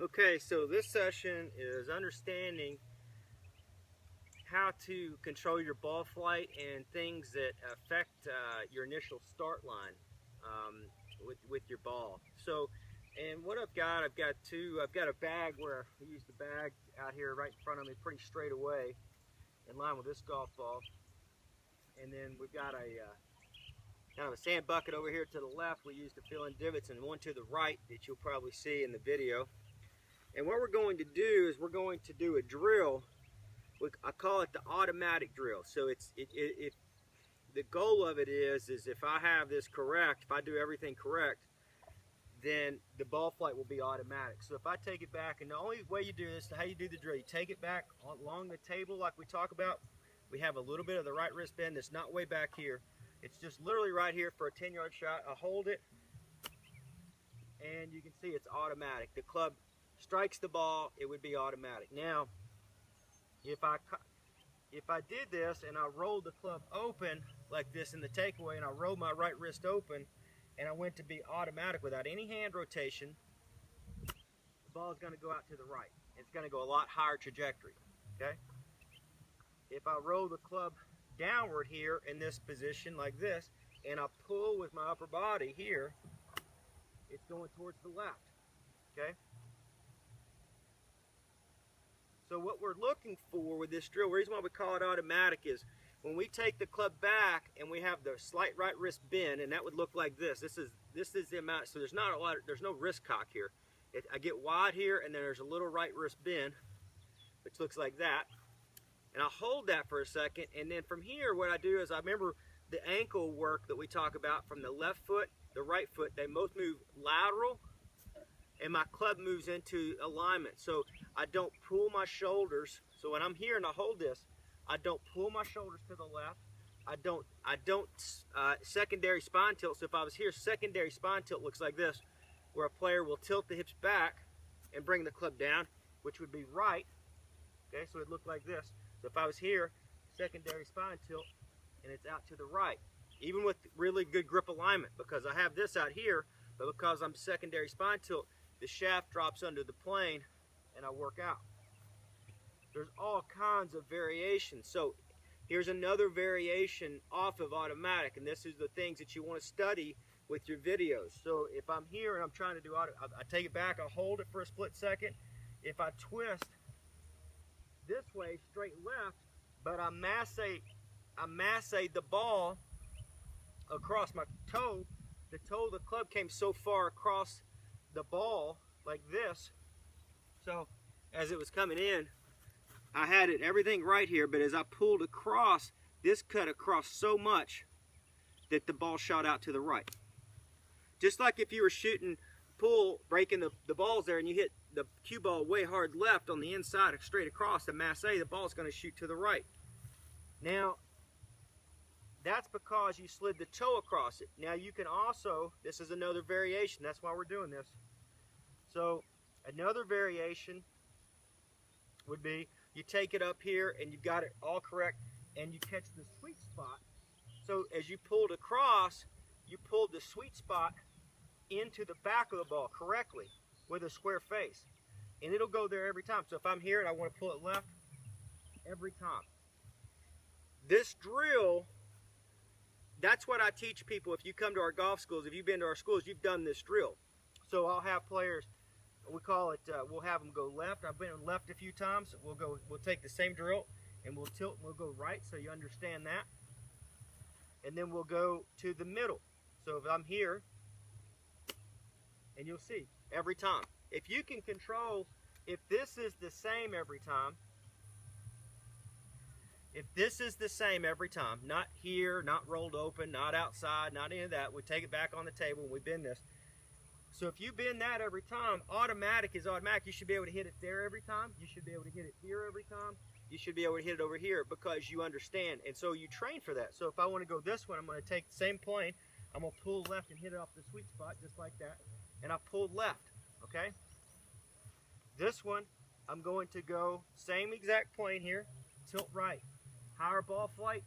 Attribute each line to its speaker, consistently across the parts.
Speaker 1: Okay, so this session is understanding how to control your ball flight and things that affect your initial start line with your ball. So, and what I've got a bag where I use the bag out here right in front of me pretty straight away in line with this golf ball. And then we've got a kind of a sand bucket over here to the left we use to fill in divots, and one to the right that you'll probably see in the video. And what we're going to do is we're going to do a drill. I call it the automatic drill. So the goal of it is if I have this correct, if I do everything correct, then the ball flight will be automatic. So if I take it back, and the only way you do this, how you do the drill, you take it back along the table like we talk about. We have a little bit of the right wrist bend that's not way back here. It's just literally right here for a 10-yard shot. I hold it, and you can see it's automatic. The club strikes the ball, it would be automatic. Now, if I did this and I rolled the club open like this in the takeaway, and I rolled my right wrist open, and I went to be automatic without any hand rotation, the ball is going to go out to the right. It's going to go a lot higher trajectory. Okay. If I roll the club downward here in this position like this, and I pull with my upper body here, it's going towards the left. Okay. So what we're looking for with this drill, the reason why we call it automatic, is when we take the club back and we have the slight right wrist bend, and that would look like this. This is the amount. So there's not a lot. There's no wrist cock here. I get wide here, and then there's a little right wrist bend, which looks like that. And I hold that for a second, and then from here, what I do is I remember the ankle work that we talk about from the left foot, the right foot. They both move lateral, and my club moves into alignment. So I don't pull my shoulders. So when I'm here and I hold this, I don't pull my shoulders to the left. I don't secondary spine tilt. So if I was here, secondary spine tilt looks like this, where a player will tilt the hips back and bring the club down, which would be right. Okay, so it looked like this. So if I was here, secondary spine tilt, and it's out to the right, even with really good grip alignment, because I have this out here, but because I'm secondary spine tilt, the shaft drops under the plane and I work out. There's all kinds of variations. So here's another variation off of automatic, and this is the things that you want to study with your videos. So if I'm here and I'm trying to do auto, I take it back, I hold it for a split second. If I twist this way, straight left, but I masse the ball across my toe. The toe of the club came so far across the ball like this, so as it was coming in, I had everything right here, but as I pulled across, this cut across so much that the ball shot out to the right. Just like if you were shooting pool, breaking the balls there, and you hit the cue ball way hard left on the inside, straight across the masse, the ball's going to shoot to the right. Now, that's because you slid the toe across it. Now you can also, this is another variation, that's why we're doing this. So another variation would be you take it up here and you got it all correct, and you catch the sweet spot. So as you pulled across, you pulled the sweet spot into the back of the ball correctly with a square face, and it'll go there every time. So if I'm here and I want to pull it left, every time. This drill, that's what I teach people. If you come to our golf schools, if you've been to our schools, you've done this drill. So I'll have players, we call it, we'll have them go left. I've been left a few times. We'll take the same drill and we'll tilt and we'll go right, so you understand that. And then we'll go to the middle. So if I'm here, and you'll see every time. If you can control, if this is the same every time, not here, not rolled open, not outside, not any of that, we take it back on the table and we bend this. So if you bend that every time, automatic is automatic. You should be able to hit it there every time. You should be able to hit it here every time. You should be able to hit it over here, because you understand. And so you train for that. So if I want to go this one, I'm going to take the same plane. I'm going to pull left and hit it off the sweet spot just like that. And I pulled left, okay? This one, I'm going to go same exact plane here, tilt right. Higher ball flight,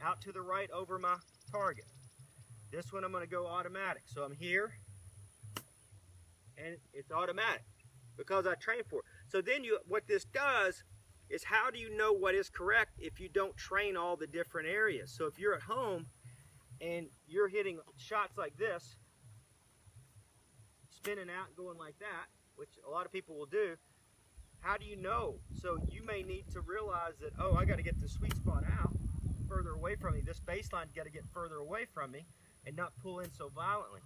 Speaker 1: out to the right over my target. This one I'm going to go automatic. So I'm here, and it's automatic. because I trained for it. So then what this does is, how do you know what is correct if you don't train all the different areas? So if you're at home and you're hitting shots like this, spinning out and going like that, which a lot of people will do, how do you know? So you may need to realize that, oh, I got to get the sweet spot out further away from me. This baseline got to get further away from me and not pull in so violently.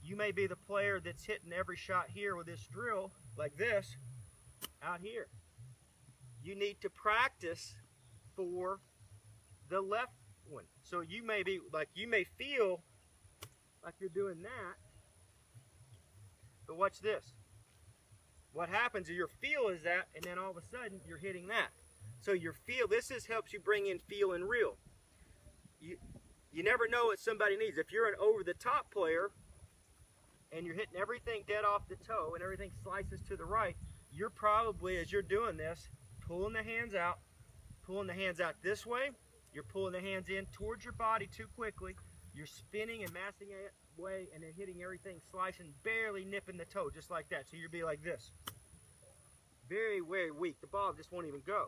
Speaker 1: You may be the player that's hitting every shot here with this drill like this out here. You need to practice for the left one. So you may be like, you may feel like you're doing that, but watch this. What happens is your feel is that, and then all of a sudden you're hitting that. So your feel, helps you bring in feel and real. You never know what somebody needs. If you're an over-the-top player and you're hitting everything dead off the toe and everything slices to the right, you're probably, as you're doing this, pulling the hands out this way. You're pulling the hands in towards your body too quickly. You're spinning and massing it way and then hitting everything, slicing, barely nipping the toe, just like that. So you'll be like this. Very, very weak. The ball just won't even go.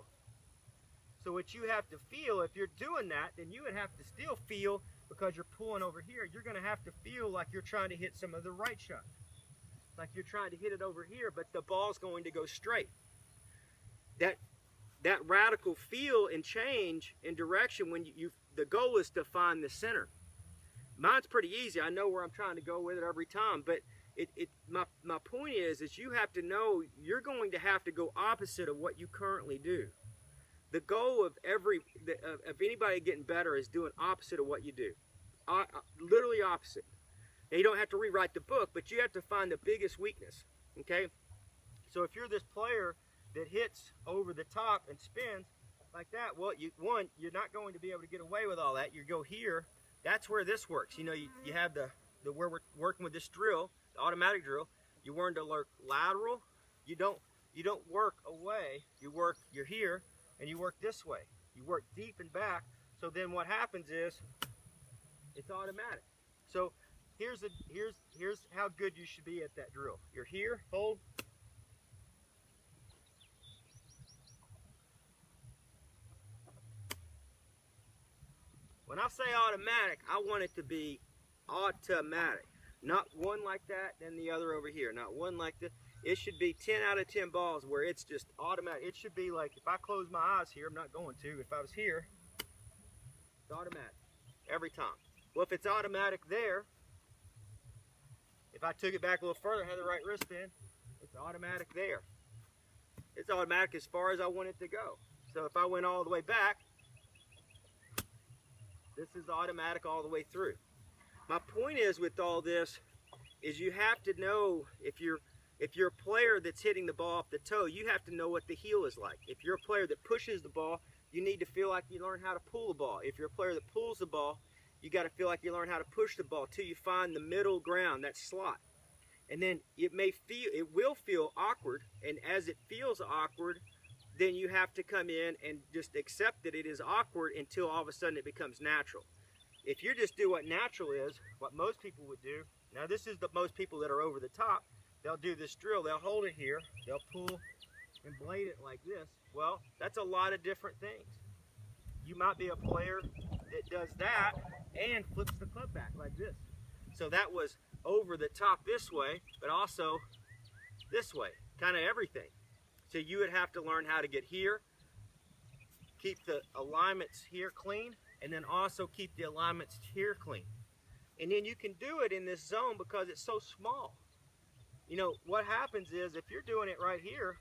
Speaker 1: So what you have to feel, if you're doing that, then you would have to still feel, because you're pulling over here, you're going to have to feel like you're trying to hit some of the right shots. Like you're trying to hit it over here, but the ball's going to go straight. That radical feel and change in direction, when the goal is to find the center. Mine's pretty easy. I know where I'm trying to go with it every time, but my point is you have to know you're going to have to go opposite of what you currently do. The goal of anybody getting better is doing opposite of what you do. Literally opposite. Now, you don't have to rewrite the book, but you have to find the biggest weakness, okay? So if you're this player that hits over the top and spins like that, well, you're not going to be able to get away with all that. You go here. That's where this works. You know, you have where we're working with this drill, the automatic drill. You learn to work lateral. You don't work away. You're here, and you work this way. You work deep and back. So then what happens is it's automatic. So here's how good you should be at that drill. You're here, hold. When I say automatic, I want it to be automatic. Not one like that, then the other over here. Not one like this. It should be 10 out of 10 balls where it's just automatic. It should be like, if I close my eyes here, I'm not going to. If I was here, it's automatic every time. Well, if it's automatic there, if I took it back a little further, had the right wrist in, it's automatic there. It's automatic as far as I want it to go. So if I went all the way back, this is automatic all the way through. My point is with all this is you have to know, if you're a player that's hitting the ball off the toe, you have to know what the heel is like. If you're a player that pushes the ball, you need to feel like you learn how to pull the ball. If you're a player that pulls the ball, you got to feel like you learn how to push the ball till you find the middle ground, that slot. And then it will feel awkward, and as it feels awkward, then you have to come in and just accept that it is awkward until all of a sudden it becomes natural. If you just do what natural is, what most people would do, now this is the most people that are over the top, they'll do this drill, they'll hold it here, they'll pull and blade it like this. Well, that's a lot of different things. You might be a player that does that and flips the club back like this. So that was over the top this way, but also this way, kind of everything. So you would have to learn how to get here, keep the alignments here clean, and then also keep the alignments here clean. And then you can do it in this zone because it's so small. You know, what happens is if you're doing it right here,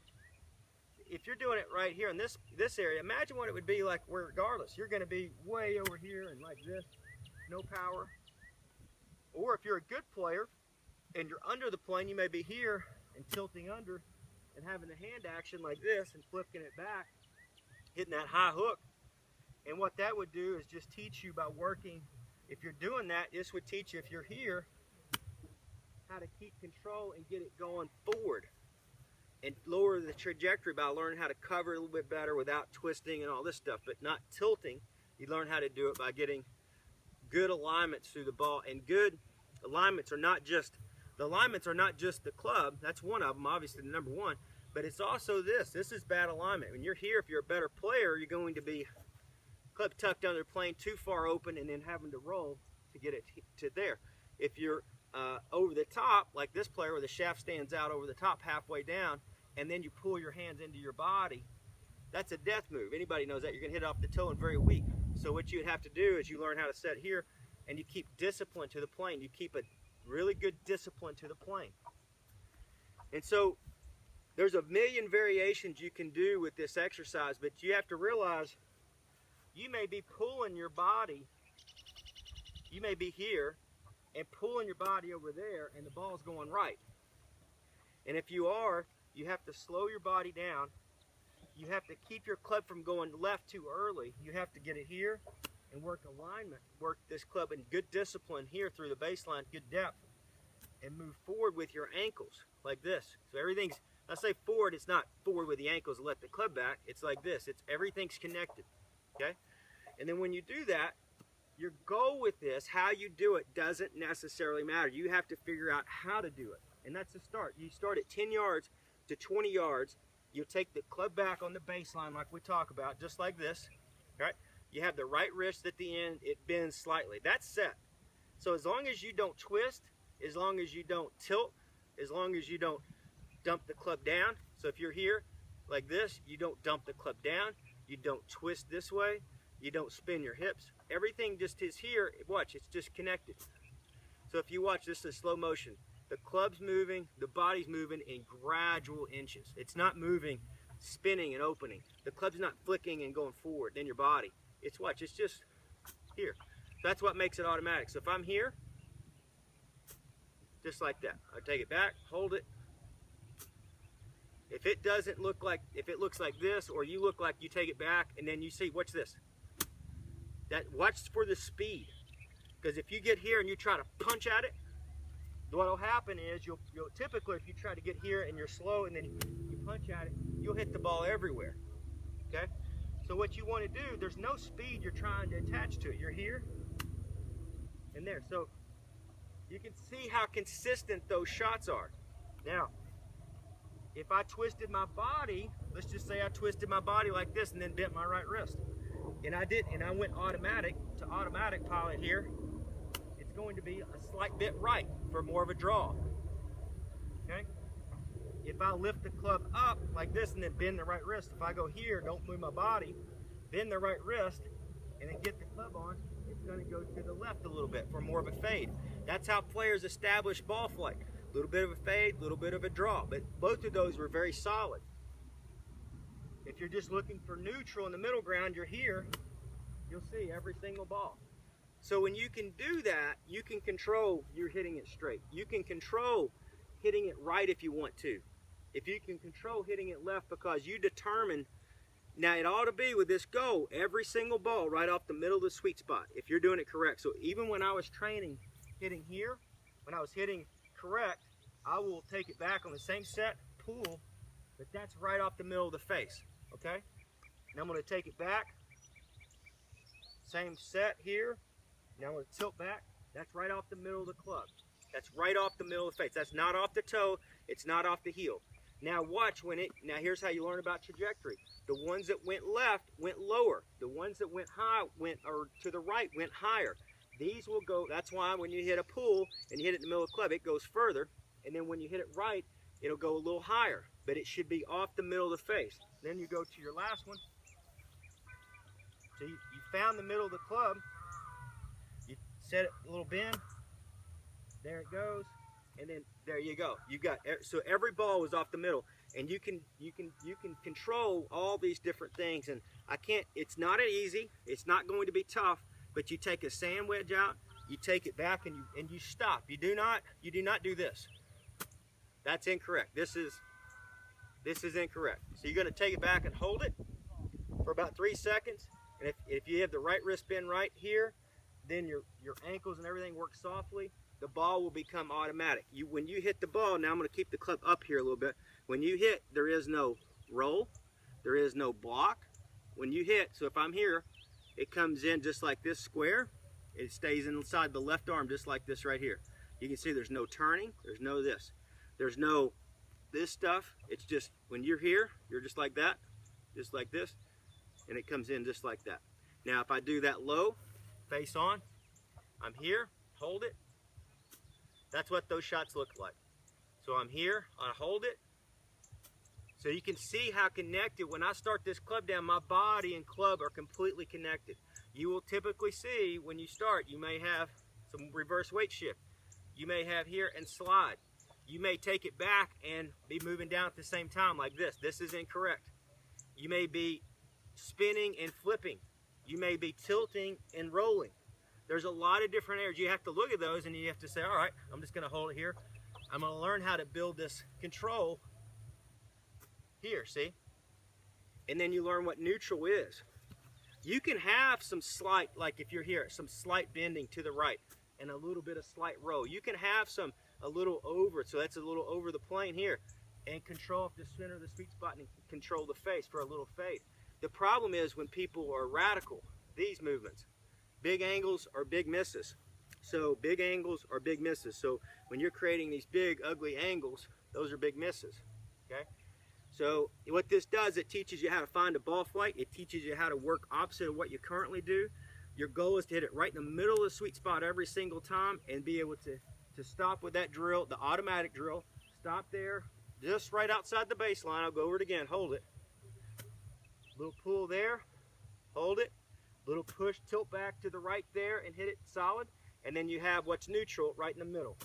Speaker 1: in this area, imagine what it would be like where regardless, you're going to be way over here and like this, no power. Or if you're a good player and you're under the plane, you may be here and tilting under and having the hand action like this and flipping it back, hitting that high hook. And what that would do is just teach you by working. If you're doing that, this would teach you, if you're here, how to keep control and get it going forward and lower the trajectory by learning how to cover a little bit better without twisting and all this stuff, but not tilting. You learn how to do it by getting good alignments through the ball. And good alignments are not just The alignments are not just the club, that's one of them, obviously the number one, but it's also this. This is bad alignment. When you're here, if you're a better player, you're going to be club tucked under, playing too far open and then having to roll to get it to there. If you're over the top, like this player where the shaft stands out over the top halfway down, and then you pull your hands into your body, that's a death move. Anybody knows that. You're going to hit it off the toe and very weak. So what you'd have to do is you learn how to set here, and you keep discipline to the plane. You keep a really good discipline to the plane. And so there's a million variations you can do with this exercise, but you have to realize you may be pulling your body, you may be here and pulling your body over there, and the ball's going right. And if you are, you have to slow your body down. You have to keep your club from going left too early. You have to get it here and work alignment, work this club in good discipline here through the baseline, good depth, and move forward with your ankles like this. So everything's, I say forward, it's not forward with the ankles and let the club back. It's like this. It's everything's connected, okay? And then when you do that, your goal with this, how you do it, doesn't necessarily matter. You have to figure out how to do it. And that's the start. You start at 10 yards to 20 yards. You'll take the club back on the baseline like we talk about, just like this, right? You have the right wrist at the end. It bends slightly. That's set. So as long as you don't twist, as long as you don't tilt, as long as you don't dump the club down. So if you're here like this, you don't dump the club down. You don't twist this way. You don't spin your hips. Everything just is here. Watch, it's just connected. So if you watch, this is slow motion. The club's moving, the body's moving in gradual inches. It's not moving, spinning and opening. The club's not flicking and going forward in your body. It's watch, it's just here. That's what makes it automatic. So if I'm here, just like that, I take it back, hold it. If it doesn't look like, if it looks like this, or you look like you take it back and then you see, watch this. Watch for the speed. Because if you get here and you try to punch at it, what will happen is you'll typically, if you try to get here and you're slow and then you punch at it, you'll hit the ball everywhere. Okay? So what you want to do, there's no speed you're trying to attach to it. You're here and there. So you can see how consistent those shots are. Now, if I twisted my body, let's just say I twisted my body like this and then bent my right wrist. And I did, and I went automatic to automatic pilot here. It's going to be a slight bit right for more of a draw. Okay? If I lift the club up like this and then bend the right wrist, if I go here, don't move my body, bend the right wrist, and then get the club on, it's going to go to the left a little bit for more of a fade. That's how players establish ball flight. A little bit of a fade, a little bit of a draw, but both of those were very solid. If you're just looking for neutral in the middle ground, you're here, you'll see every single ball. So when you can do that, you can control you're hitting it straight. You can control hitting it right if you want to. If you can control hitting it left because you determine, now it ought to be with this goal, every single ball right off the middle of the sweet spot, if you're doing it correct. So even when I was training hitting here, when I was hitting correct, I will take it back on the same set, pull, but that's right off the middle of the face. Okay, now I'm going to take it back, same set here, now I'm going to tilt back, that's right off the middle of the club, that's right off the middle of the face, that's not off the toe, it's not off the heel. Now watch when it, now here's how you learn about trajectory. The ones that went left went lower, the ones that went high went, or to the right went higher. These will go, that's why when you hit a pull and you hit it in the middle of the club, it goes further, and then when you hit it right, it'll go a little higher, but it should be off the middle of the face. Then you go to your last one. So you found the middle of the club, you set it a little bend, there it goes, and then there you go. You got, so every ball was off the middle, and you can control all these different things. And I can't, it's not easy, it's not going to be tough, but you take a sand wedge out, you take it back, and you stop. You do not do this. That's incorrect. This is incorrect. So you're going to take it back and hold it for about 3 seconds. And if you have the right wrist bend right here, then your ankles and everything work softly. The ball will become automatic. When you hit the ball, now I'm going to keep the club up here a little bit. When you hit, there is no roll. There is no block. When you hit, so if I'm here, it comes in just like this square. It stays inside the left arm just like this right here. You can see there's no turning, there's no this. There's no this stuff. It's just when you're here, you're just like that, just like this, and it comes in just like that. Now if I do that low, face on, I'm here, hold it. That's what those shots look like. So I'm here, I hold it. So you can see how connected, when I start this club down, my body and club are completely connected. You will typically see when you start, you may have some reverse weight shift. You may have here and slide. You may take it back and be moving down at the same time like this. This is incorrect. You may be spinning and flipping. You may be tilting and rolling. There's a lot of different areas. You have to look at those and you have to say, all right, I'm just gonna hold it here. I'm gonna learn how to build this control here, see? And then you learn what neutral is. You can have some slight, like if you're here, some slight bending to the right and a little bit of slight roll. You can have a little over, so that's a little over the plane here, and control the center of the sweet spot and control the face for a little fade. The problem is when people are radical, these movements, big angles are big misses. So big angles are big misses. So when you're creating these big ugly angles, those are big misses, okay? So what this does, it teaches you how to find a ball flight. It teaches you how to work opposite of what you currently do. Your goal is to hit it right in the middle of the sweet spot every single time and be able to stop with that drill, the automatic drill. Stop there, just right outside the baseline. I'll go over it again, hold it. Little pull there, hold it. Little push, tilt back to the right there and hit it solid. And then you have what's neutral right in the middle.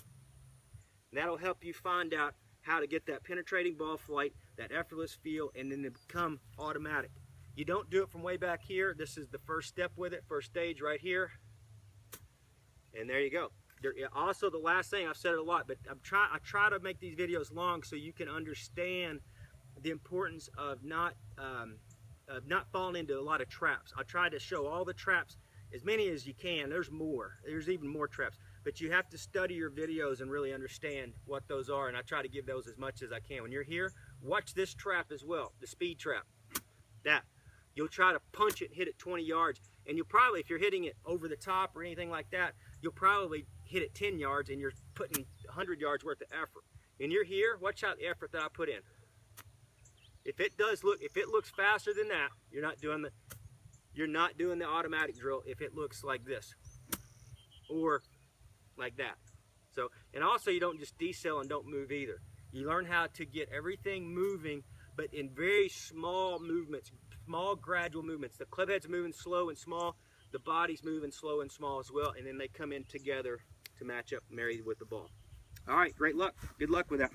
Speaker 1: And that'll help you find out how to get that penetrating ball flight, that effortless feel, and then to become automatic. You don't do it from way back here. This is the first step with it, first stage right here. And there you go. Also, the last thing, I've said it a lot, but I try to make these videos long so you can understand the importance of not falling into a lot of traps. I try to show all the traps, as many as you can. There's more. There's even more traps. But you have to study your videos and really understand what those are, and I try to give those as much as I can. When you're here, watch this trap as well, the speed trap. That. You'll try to punch it and hit it 20 yards, and you'll probably, if you're hitting it over the top or anything like that, you'll probably hit it 10 yards and you're putting 100 yards worth of effort. And you're here, watch out the effort that I put in. If it looks faster than that, you're not doing the automatic drill if it looks like this or like that. So, and also you don't just decel and don't move either. You learn how to get everything moving, but in very small movements, small gradual movements. The club head's moving slow and small, the body's moving slow and small as well, and then they come in together to match up, married with the ball. All right, great luck. Good luck with that.